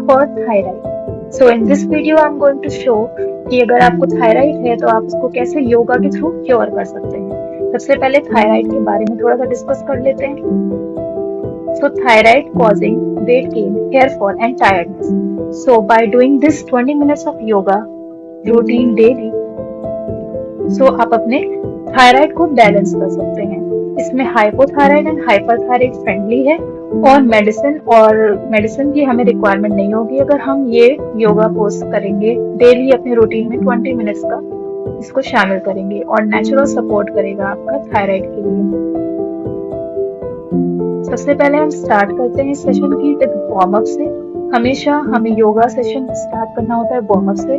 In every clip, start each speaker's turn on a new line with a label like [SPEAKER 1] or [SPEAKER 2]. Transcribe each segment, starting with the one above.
[SPEAKER 1] For thyroid. So in this video I am going to show कि अगर आपको thyroid है तो आप उसको कैसे योगा के थ्रू क्योर कर सकते हैं। सबसे पहले थायराइड के बारे में थोड़ा सा डिस्कस कर लेते हैं। So thyroid causing weight gain, hair fall and tiredness. So by doing this 20 minutes of yoga routine daily, so आप अपने थायराइड को बैलेंस कर सकते हैं। इसमें हाइपोथायराइड एंड हाइपरथायराइड फ्रेंडली है और मेडिसिन की हमें रिक्वायरमेंट नहीं होगी अगर हम ये योगा कोर्स करेंगे डेली अपने रूटीन में 20 मिनट्स का इसको शामिल करेंगे और नेचुरल सपोर्ट करेगा आपका थायराइड के लिए। सबसे पहले हम स्टार्ट करते हैं इस सेशन की विद वार्म अप से। हमेशा हमें योगा सेशन स्टार्ट करना होता है वार्म अप से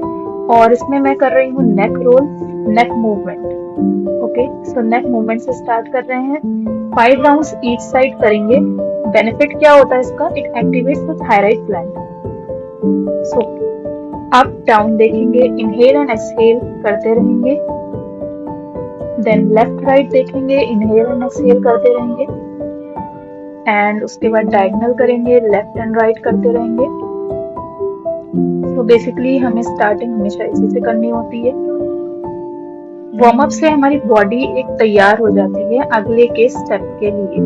[SPEAKER 1] और इसमें मैं कर रही हूँ neck roll, neck movement. Okay, सो नेक मूवमेंट से स्टार्ट कर रहे हैं। 5 राउंड्स ईच साइड करेंगे। बेनिफिट क्या होता है इसका? It activates the thyroid gland. So up down देखेंगे, इनहेल एंड एक्सहेल करते रहेंगे। देन लेफ्ट राइट देखेंगे, इनहेल एंड एक्सहेल करते रहेंगे एंड उसके बाद डायगोनल करेंगे, लेफ्ट एंड राइट करते रहेंगे। तो बेसिकली हमें स्टार्टिंग हमेशा इसी से करनी होती है। वार्म अप से हमारी बॉडी एक तैयार हो जाती है अगले के स्टेप के लिए।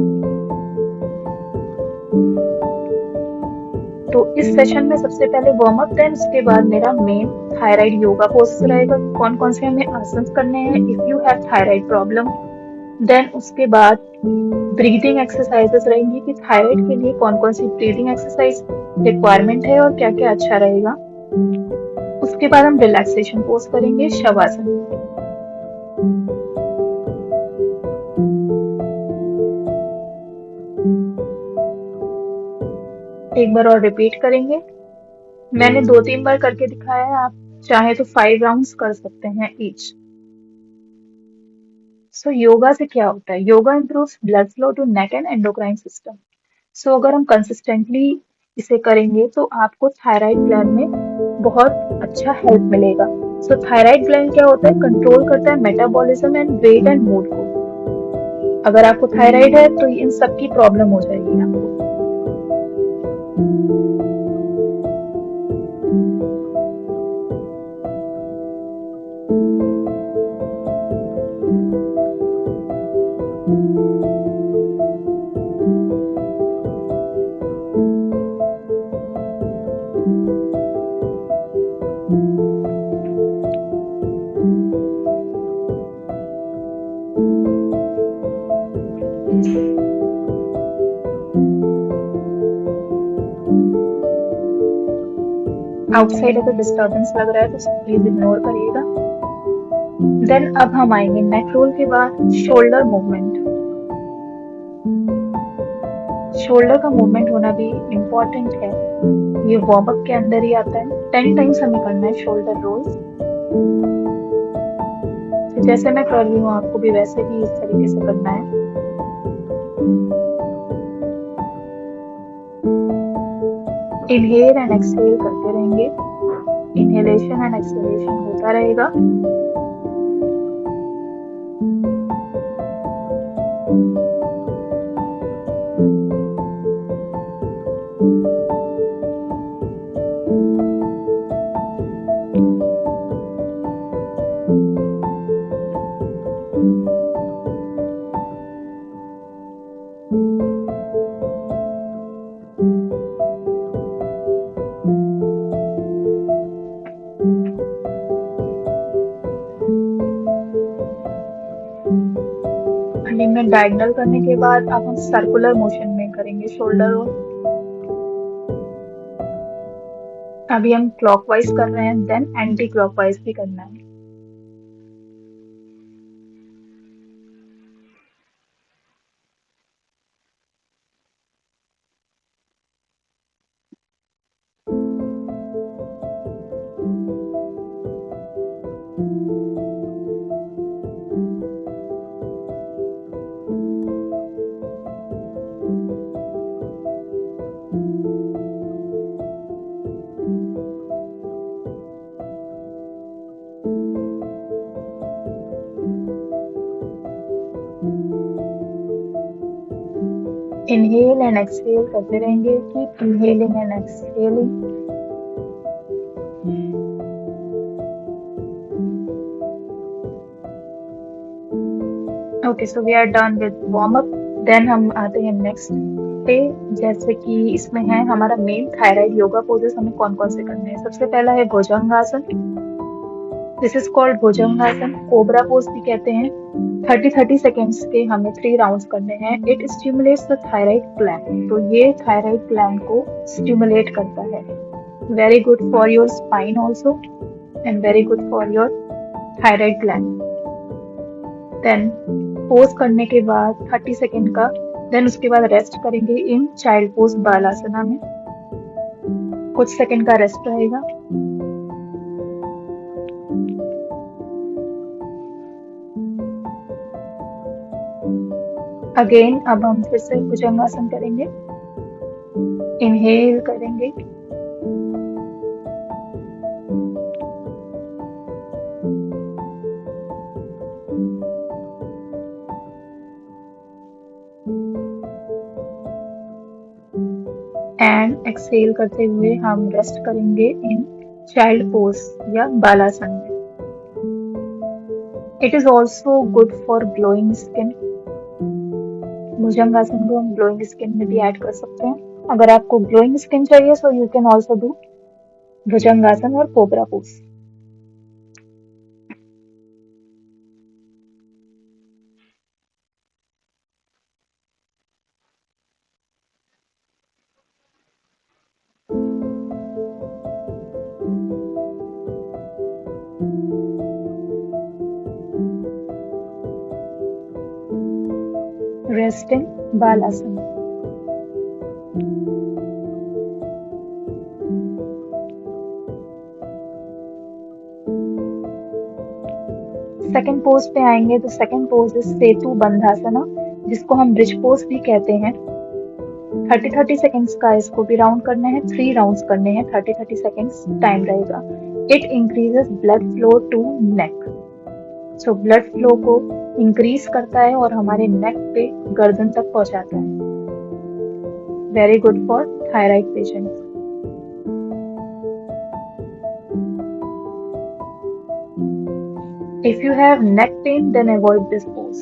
[SPEAKER 1] तो इस सेशन में सबसे पहले वार्म अप, देन उसके बाद मेरा मेन थायराइड योगा पोस्ट रहेगा। कौन कौन से हमें आसन करने हैं if you have thyroid problem. Then उसके बाद ब्रीदिंग एक्सरसाइजेस रहेंगी कि थायराइड के लिए कौन कौन सी ब्रीदिंग एक्सरसाइज रिक्वायरमेंट है और क्या क्या अच्छा रहेगा। उसके बाद हम रिलैक्सेशन पोज करेंगे, शवासन। एक बार और रिपीट करेंगे। मैंने 2-3 बार करके दिखाया है, आप चाहे तो 5 राउंड्स कर सकते हैं ईच। सो योगा से क्या होता है? Yoga improves blood flow to neck and endocrine system. So अगर हम कंसिस्टेंटली इसे करेंगे तो आपको थायराइड ग्लैंड में बहुत अच्छा हेल्प मिलेगा। सो थायराइड ग्लैंड क्या होता है? कंट्रोल करता है metabolism and weight and mood को। अगर आपको थायराइड है तो इन सब की प्रॉब्लम हो जाएगी आपको। आउटसाइड अगर डिस्टर्बेंस लग रहा है तो प्लीज इग्नोर करिएगा। देन अब हम आएंगे नेक रोल के बाद शोल्डर मूवमेंट। शोल्डर का मूवमेंट होना भी इम्पोर्टेंट है, ये वार्म अप के अंदर ही आता है। 10 टाइम्स हमें करना है शोल्डर रोल्स। तो जैसे मैं कर रही हूँ आपको भी वैसे ही इस तरीके से करना है। इनहेल एंड एक्सहेल करते रहेंगे, इनहेलेशन एंड एक्सहेलेशन होता रहेगा। में डायगोनल करने के बाद अब हम सर्कुलर मोशन में करेंगे शोल्डर रोल। अभी हम क्लॉकवाइज कर रहे हैं, देन एंटी क्लॉकवाइज भी करना है। इनहेल एंड एक्सहेल करते रहेंगे, keep inhaling and exhaling. Okay, so we are done with warm up. Then हम आते हैं नेक्स्ट पे। जैसे कि इसमें है हमारा मेन थायराइड योगा पोजेस, हमें कौन कौन से करने हैं। सबसे पहला है Bhujangasana. This is called Bhujangasana, cobra pose भी कहते हैं। 30-30 सेकेंड्स के हमें 3 राउंड्स करने हैं। It stimulates the thyroid gland, तो ये थायराइड ग्लैंड को स्टिमुलेट करता है। Very good for your spine also and very good for your thyroid gland. Then pose करने के बाद 30 सेकेंड का, देन उसके बाद रेस्ट करेंगे इन चाइल्ड पोज बालासना में। कुछ सेकेंड का रेस्ट रहेगा। अगेन अब हम फिर से भुजंगासन करेंगे। इनहेल करेंगे, एंड एक्सहेल करते हुए हम रेस्ट करेंगे इन चाइल्ड पोज या बालासन में। It is also good for glowing skin. Bhujangasana को हम ग्लोइंग स्किन में भी ऐड कर सकते हैं। अगर आपको ग्लोइंग स्किन चाहिए so you can also do Bhujangasana और cobra pose. Rest in Balasana. Second pose पे आएंगे तो second pose is Setu Bandhasana, जिसको हम ब्रिज पोज भी कहते हैं। 30-30 सेकेंड्स का इसको भी राउंड करना है। 3 राउंड्स करने हैं, 30-30 सेकेंड्स टाइम रहेगा। It increases blood flow to neck, so blood flow को इंक्रीज करता है और हमारे नेक पे गर्दन तक पहुंचाता है। Very good for thyroid patients. If you have neck pain, then avoid this pose.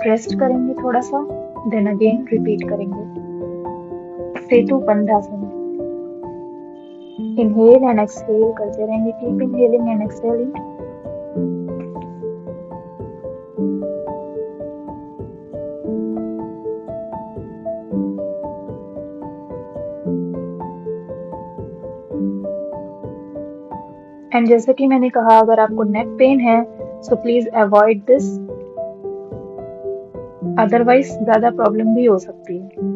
[SPEAKER 1] Rest करेंगे थोड़ा सा, देन अगेन रिपीट करेंगे। सेतु बंधासन। इनहेल एंड एक्सहेल करते रहेंगे। Keep inhaling and exhaling. And जैसे कि मैंने कहा, अगर आपको नेक पेन है so please avoid this, otherwise ज्यादा प्रॉब्लम भी हो सकती है।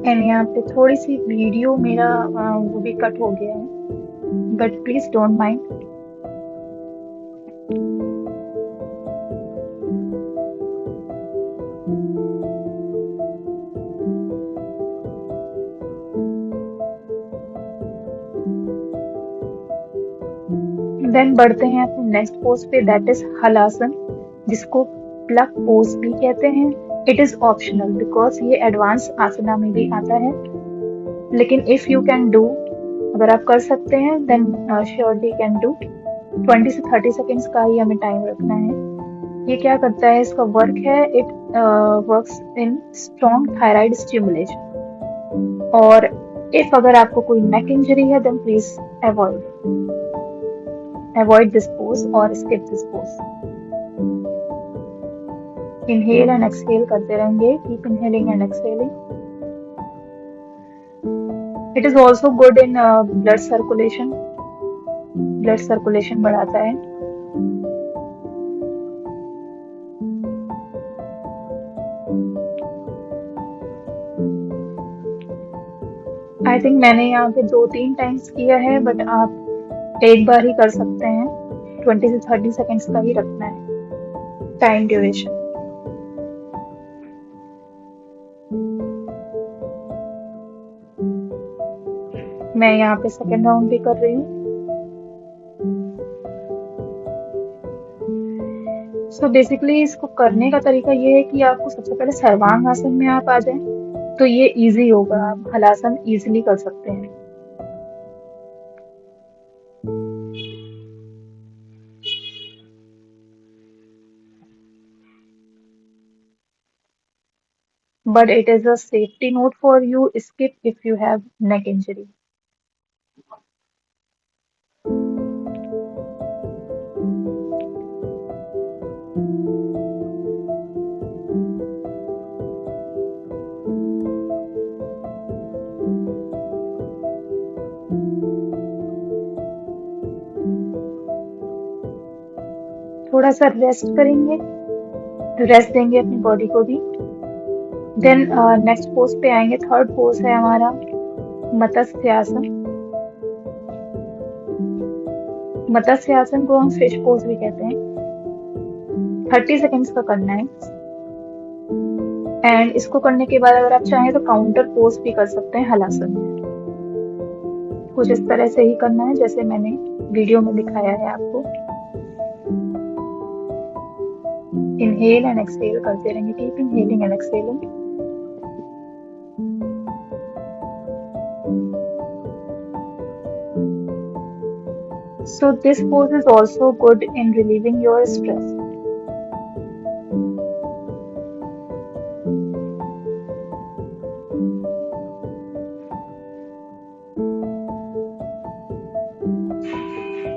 [SPEAKER 1] एंड यहाँ पे थोड़ी सी वीडियो मेरा वो भी कट हो गया है, but please don't mind. Then बढ़ते हैं अपने नेक्स्ट पोज पे, दैट इज हलासन, जिसको प्लक पोज भी कहते हैं। इट इज ऑप्शनल बिकॉज ये एडवांस आसना में भी आता है, लेकिन इफ यू कैन डू, अगर आप कर सकते हैं देन श्योरली कैन डू। 20 से 30 सेकेंड्स का ही हमें टाइम रखना है। ये क्या करता है, इसका वर्क है, it works in strong thyroid stimulation. और इफ अगर आपको कोई नेक इंजरी है then please avoid this pose और skip this pose. Inhale and exhale करते रहेंगे, keep inhaling and exhaling. It is also good in blood circulation. Blood circulation बढ़ाता है. आई थिंक मैंने यहाँ पे 2-3 टाइम्स किया है, बट आप एक बार ही कर सकते हैं. 20 से 30 सेकेंड्स का ही रखना है टाइम ड्यूरेशन. मैं यहाँ पे सेकेंड राउंड भी कर रही हूँ. सो बेसिकली इसको करने का तरीका ये है कि आपको सबसे पहले सर्वांग आसन में आप आ जाएं, तो ये इजी होगा. आप हलासन इजीली कर सकते हैं. But it is a safety note for you. Skip if you have neck injury. थोड़ा सा रेस्ट करेंगे, रेस्ट देंगे अपनी बॉडी को भी. देन नेक्स्ट पोज पे आएंगे. थर्ड पोज है हमारा मत्स्यासन. मत्स्यासन को हम फिश पोज भी कहते हैं. 30 सेकेंड्स का करना है. एंड इसको करने के बाद अगर आप चाहें तो काउंटर पोज भी कर सकते हैं हलासन में. कुछ इस तरह से ही करना है जैसे मैंने वीडियो में दिखाया है आपको. इनहेल एंड एक्सहेल करते रहेंगे, keep inhaling and exhaling. So this pose is also good in relieving your stress.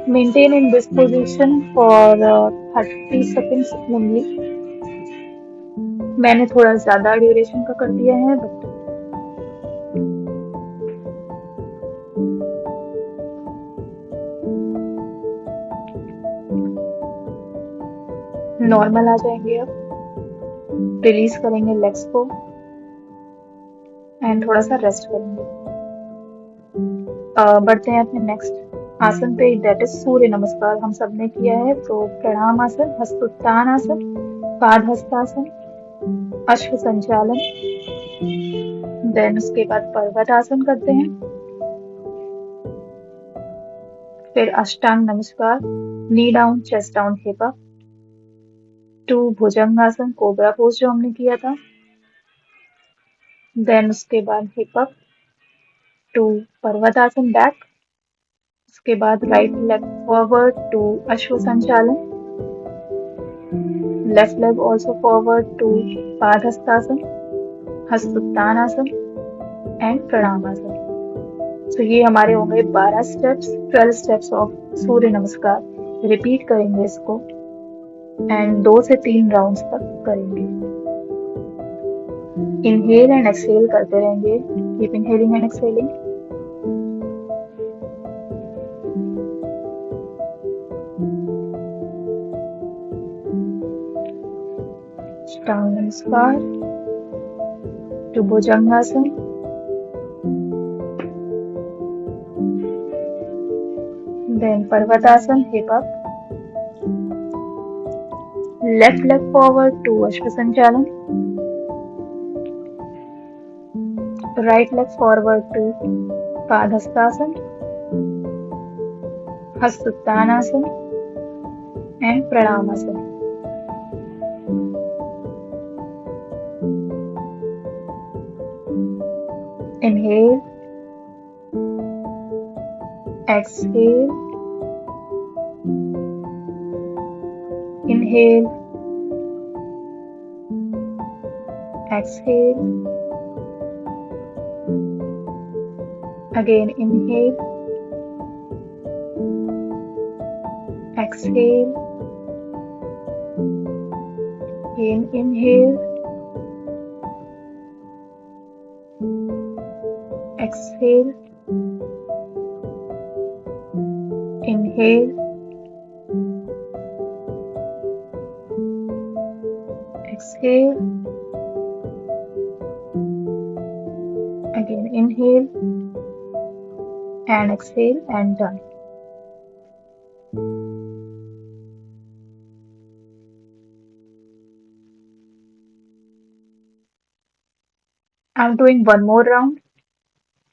[SPEAKER 1] Maintain in this position for 30 seconds only. मैंने थोड़ा ज्यादा ड्यूरेशन का कर दिया है, बट नॉर्मल आ जाएंगे. अब रिलीज करेंगे लेग्स को एंड थोड़ा सा रेस्ट करेंगे. बढ़ते हैं अपने नेक्स्ट आसन पे, दैट इज सूर्य नमस्कार. हम सब ने किया है, तो प्रणाम आसन, हस्तोत्थान आसन, पाद हस्तासन, अश्व संचालन. देन उसके बाद पर्वत आसन करते हैं. फिर अष्टांग नमस्कार, knee down, chest down, hip up. 2 भुजंगासन, कोबरा पोज जो हमने किया था. देन उसके बाद हिप अप. 2 पर्वतासन, बैक. उसके बाद right leg forward to Ashwa Sanchalan. Left leg also forward to Padahastasana, Hastottanasana and Pranamasana. तो ये हमारे हो गए 12 स्टेप्स, 12 स्टेप्स ऑफ सूर्य नमस्कार. रिपीट करेंगे इसको एंड 2 से 3 राउंड्स तक करेंगे. इनहेल एंड एक्सहेल करते रहेंगे, keep inhaling and exhaling. Ashtanga Namaskara, to Bhujangasana, then Parvatasana, hip up. Left leg forward to Ashwa Sanchalan. Right leg forward to Padahastasana, Hastottanasana and Pranamasana. Inhale, exhale, inhale, exhale, again inhale, exhale, Again, inhale, exhale, inhale, exhale, again inhale and exhale and done. I'm doing one more round.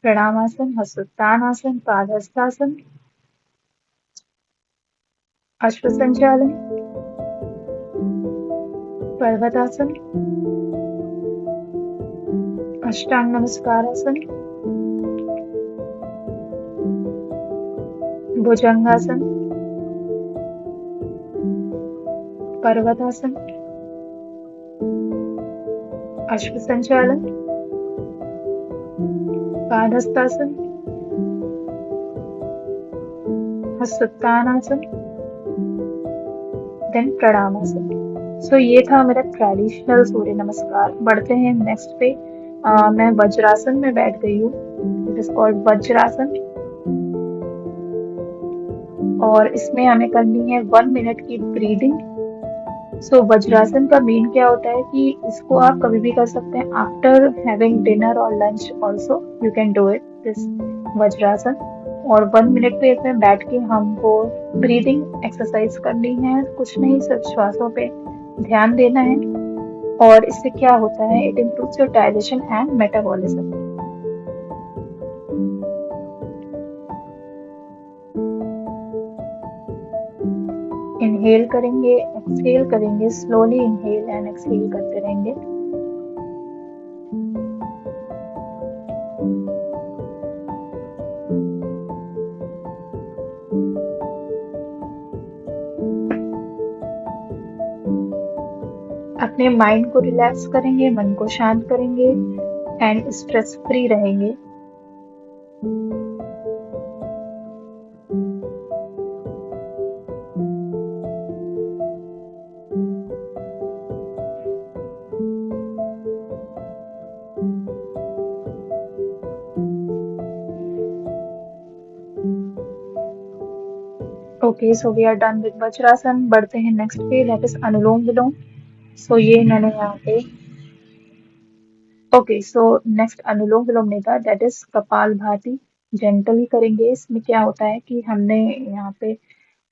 [SPEAKER 1] Pranamasana, Hasuttanasana, Padhastasana, Ashvasanchalan, Parvatasana, Ashtang Namaskarasana, Bhujangasana, Parvatasana, Ashvasanchalan, Padhastasana, Hasuttanasana, then Pranamasana. So ये था मेरा traditional सूर्य नमस्कार. बढ़ते हैं next पे. मैं वज्रासन में बैठ गई हूँ. इट इज कॉल्ड वज्रासन और इसमें हमें करनी है 1 मिनट की ब्रीदिंग. सो वज्रासन का मेन क्या होता है कि इसको आप कभी भी कर सकते हैं. आफ्टर हैविंग डिनर और lunch also you can do it this vajrasana. और 1 मिनट पे इसमें बैठ के हमको ब्रीदिंग एक्सरसाइज करनी है. कुछ नहीं, सिर्फ श्वासों पे ध्यान देना है. और इससे क्या होता है, it improves your digestion and metabolism. Inhale करेंगे, एक्सहेल करेंगे, स्लोली इनहेल एंड एक्सहेल करते रहेंगे. अपने माइंड को रिलैक्स करेंगे, मन को शांत करेंगे एंड स्ट्रेस फ्री रहेंगे. Okay, so we are done with Vajrasana. बढ़ते हैं नेक्स्ट पे, दैट इज अनुलोम विलोम. सो ये मैंने यहाँ पे ओके. सो नेक्स्ट अनुलोम विलोम नहीं था, दैट इज कपालभाति. जेंटली करेंगे. इसमें क्या होता है कि हमने यहाँ पे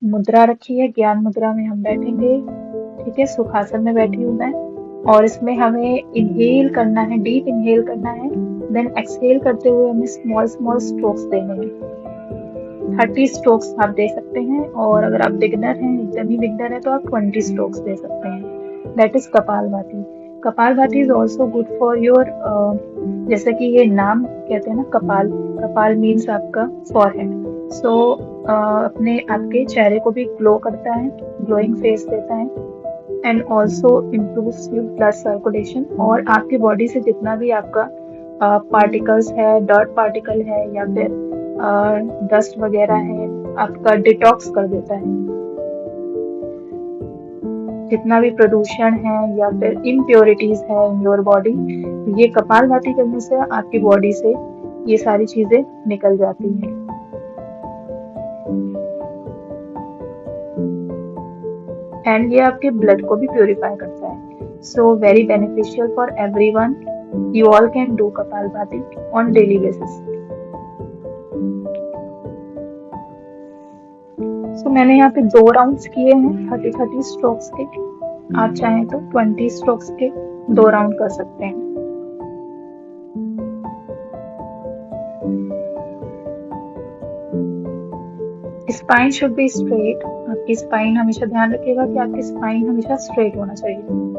[SPEAKER 1] मुद्रा रखी है, ज्ञान मुद्रा में हम बैठेंगे. ठीक है, सुखासन में बैठी हूँ मैं. और इसमें हमें इनहेल करना है, डीप इनहेल करना है. देन एक्सहेल करते हुए हमें स्मॉल स्मॉल स्ट्रोक्स देने हैं. 30 स्ट्रोक्स आप दे सकते हैं. और अगर आप बिगनर हैं, एकदम ही बिगनर है, तो आप 20 स्ट्रोक्स दे सकते हैं. That is kapalbhati. Kapalbhati is also good for your, जैसे कि ये नाम कहते हैं ना, कपाल. कपाल मीन्स आपका फॉरहेड. सो अपने आपके चेहरे को भी ग्लो करता है, ग्लोइंग फेस देता है. And also improves your blood circulation. और आपकी बॉडी से जितना भी आपका पार्टिकल्स है, डर्ट पार्टिकल है या फिर डस्ट वगैरह है, आपका डिटॉक्स कर देता है. जितना भी प्रदूषण है या फिर इम्प्योरिटीज है इन योर बॉडी, ये कपालभाति करने से आपकी बॉडी से ये सारी चीजें निकल जाती हैं. एंड ये आपके ब्लड को भी प्योरीफाई करता है. So very beneficial for everyone. You all can do kapalbhati on daily basis. So मैंने यहाँ पे 2 राउंड्स किए हैं 30-30 स्ट्रोक्स के. आप चाहें तो 20 स्ट्रोक्स के 2 राउंड कर सकते हैं. Spine should be straight. आपकी स्पाइन हमेशा ध्यान रखिएगा कि आपकी स्पाइन हमेशा स्ट्रेट होना चाहिए.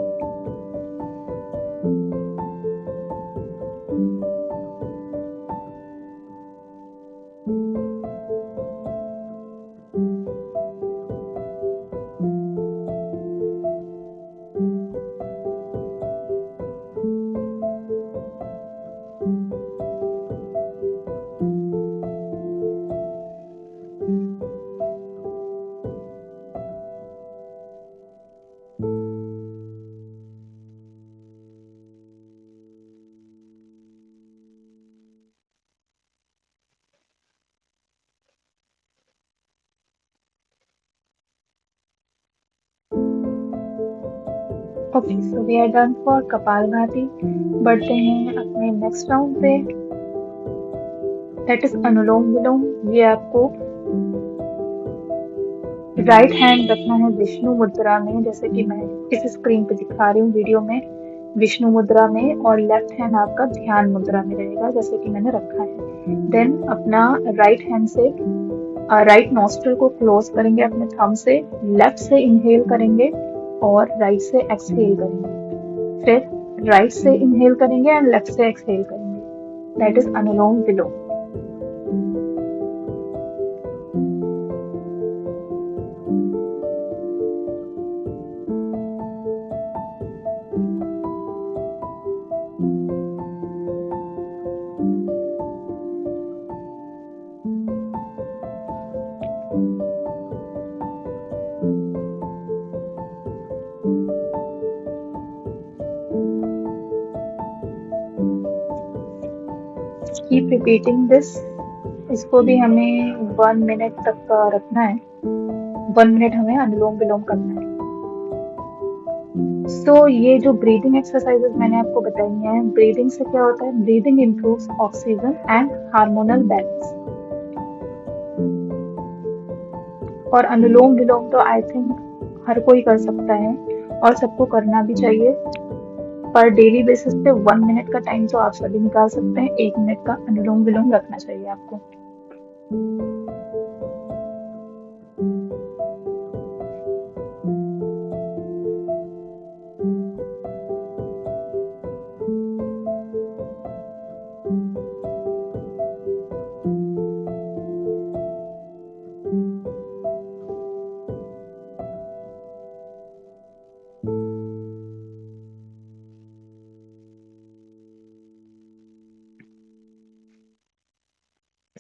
[SPEAKER 1] Okay, so we are done for Kapalbhati. बढ़ते हैं अपने नेक्स्ट राउंड पे, दैट इज अनुलोम विलोम। ये आपको राइट हैंड रखना है विष्णु मुद्रा में, जैसे कि मैं इस स्क्रीन पे दिखा रही हूँ वीडियो में, विष्णु मुद्रा में, और लेफ्ट हैंड आपका ध्यान मुद्रा में रहेगा जैसे कि मैंने रखा है। देन अपना राइट हैंड से राइट नॉस्ट्रल को क्लोज करेंगे अपने थंब से, लेफ्ट से इनहेल करेंगे और राइट से एक्सहेल करेंगे, फिर राइट से इनहेल करेंगे एंड लेफ्ट से एक्सहेल करेंगे, that is Anulom vilom. Keep repeating this. इसको भी हमें 1 मिनट तक का रखना है, 1 मिनट हमें अनुलोम विलोम करना है। ये जो ब्रीदिंग एक्सरसाइजेस मैंने आपको बताई हैं, ब्रीदिंग से क्या होता है, breathing improves oxygen and hormonal balance. और अनुलोम विलोम तो आई थिंक हर कोई कर सकता है और सबको करना भी चाहिए। पर डेली बेसिस पे 1 मिनट का टाइम तो आप सभी निकाल सकते हैं, 1 मिनट का अनुलोम विलोम रखना चाहिए आपको।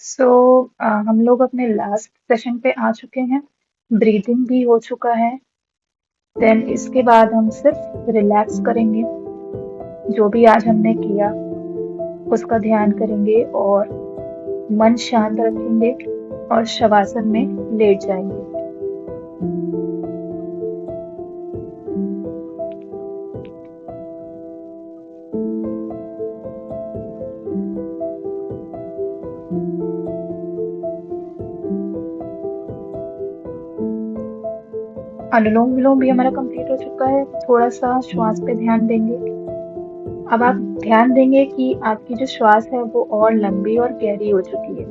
[SPEAKER 1] सो हम लोग अपने लास्ट सेशन पे आ चुके हैं, ब्रीदिंग भी हो चुका है। देन इसके बाद हम सिर्फ रिलैक्स करेंगे, जो भी आज हमने किया उसका ध्यान करेंगे और मन शांत रखेंगे और शवासन में लेट जाएंगे। अनुलोम विलोम भी हमारा कंप्लीट हो चुका है, थोड़ा सा श्वास पे ध्यान देंगे। अब आप ध्यान देंगे कि आपकी जो श्वास है वो और लंबी और गहरी हो चुकी है।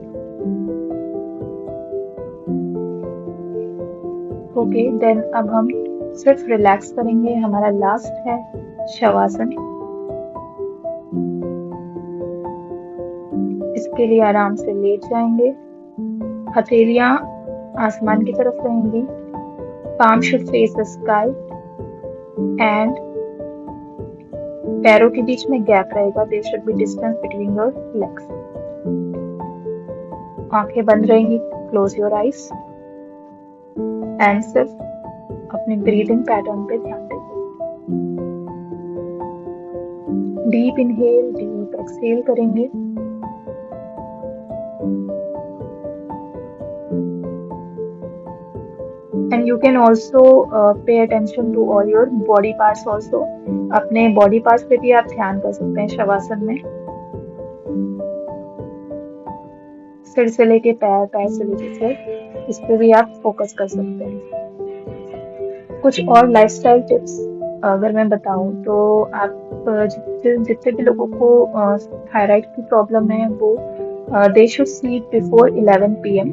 [SPEAKER 1] ओके, देन अब हम सिर्फ रिलैक्स करेंगे, हमारा लास्ट है शवासन। इसके लिए आराम से लेट जाएंगे, हथेलियां आसमान की तरफ रहेंगी, palm should face the sky and पैरों के बीच में गैप रहेगा, there should be distance between your legs। आंखें बंद रहेंगी, close your eyes and सिर्फ अपने ब्रीदिंग पैटर्न पे ध्यान देंगे। डीप इनहेल, डीप एक्सहेल करेंगे। And you can also pay attention to all your body parts also। अपने body parts पे भी आप ध्यान कर सकते हैं शवासन में, सिर से लेके पैर, पैर से लेके सिर, इस पे भी आप फोकस कर सकते हैं। कुछ और लाइफस्टाइल टिप्स अगर मैं बताऊं तो आप जितने भी लोगों को थायराइड की प्रॉब्लम है वो they should sleep before 11 PM।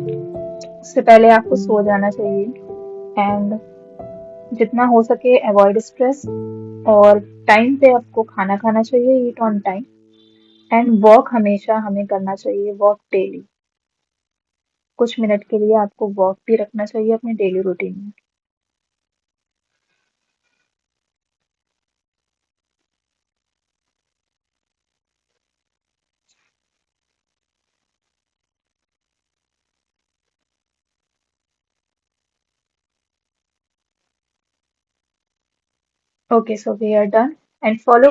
[SPEAKER 1] उससे पहले आपको सो जाना चाहिए एंड जितना हो सके अवॉइड स्ट्रेस, और टाइम पे आपको खाना खाना चाहिए, ईट ऑन टाइम, एंड वॉक हमेशा हमें करना चाहिए, वॉक डेली। कुछ मिनट के लिए आपको वॉक भी रखना चाहिए अपने डेली रूटीन में। Okay, so we are done and follow